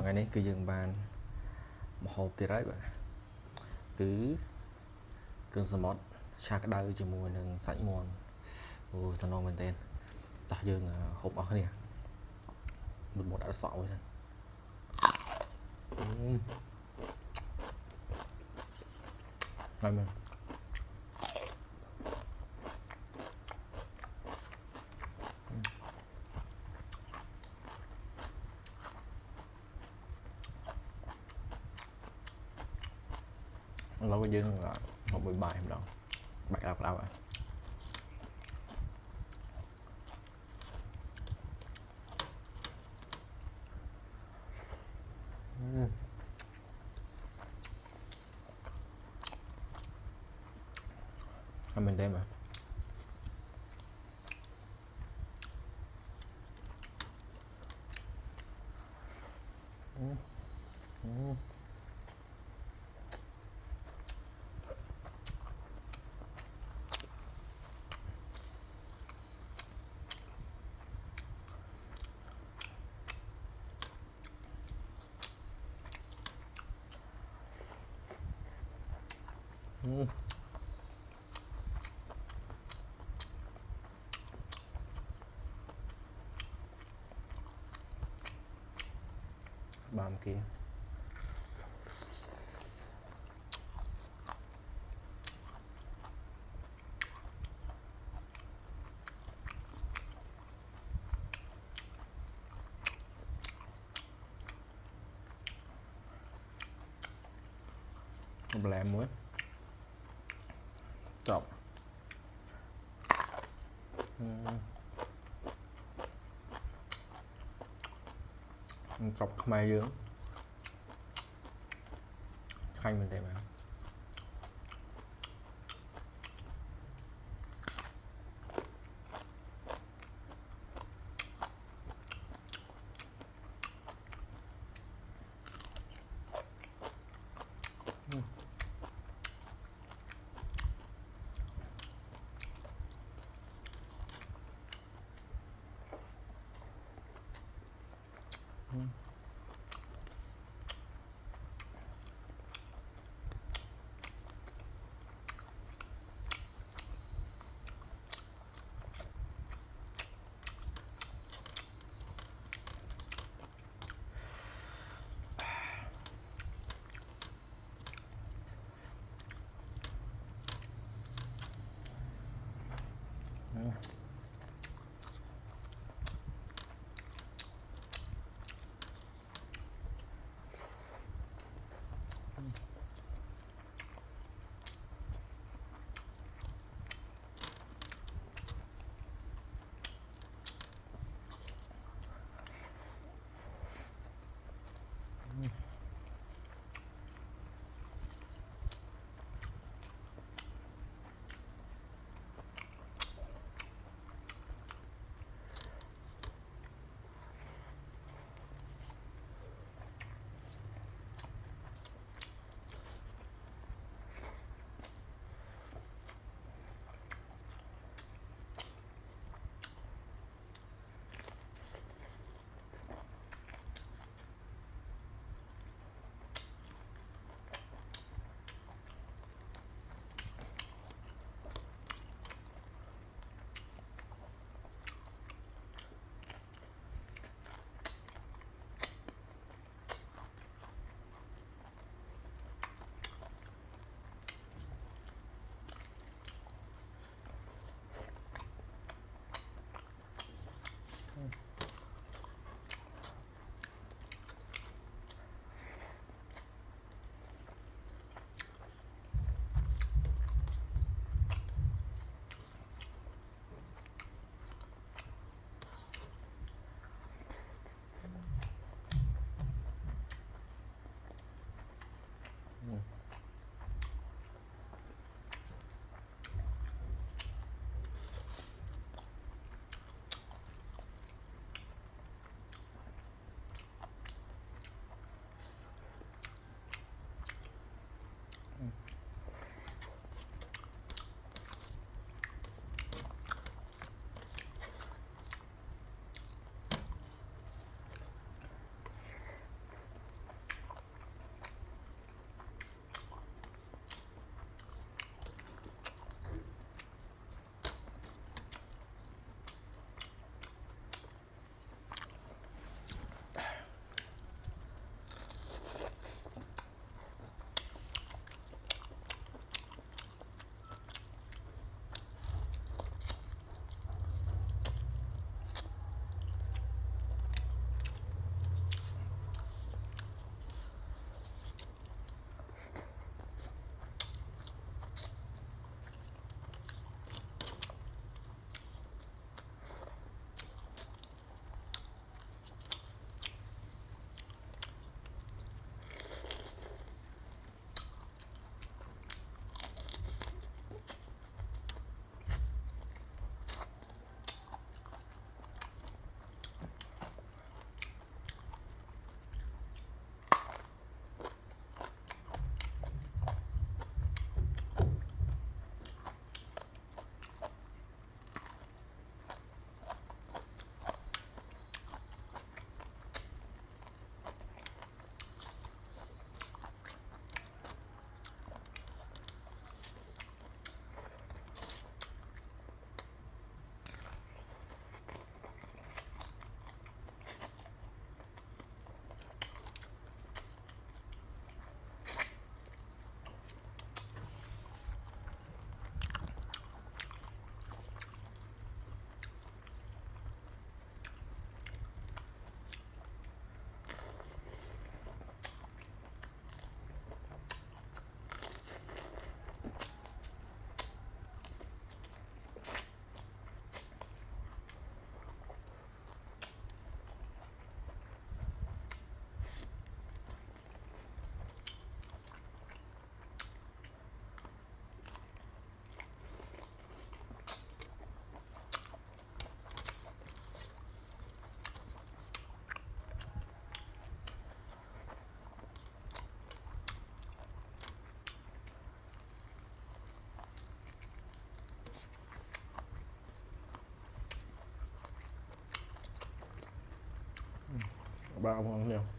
ថ្ងៃនេះគឺយើងបានម្ហូបទៀតហើយបាទគឺគ្រឿងសមុទ្រឆាក្តៅជាមួយនឹងសាច់មាន់អូតំណងមែនទែនតោះយើងហូបអស់គ្នាមុនអត់សក់មួយហ្នឹងហើយមើលឥឡូវយើងហូបមួយបាយម្ដងបាយក្តៅៗមែនទេបាទបានគេបន្លែមួយចប់ចប់ខ្មែរយើងខាញ់មែនទេបាទ បាទបងប្អូន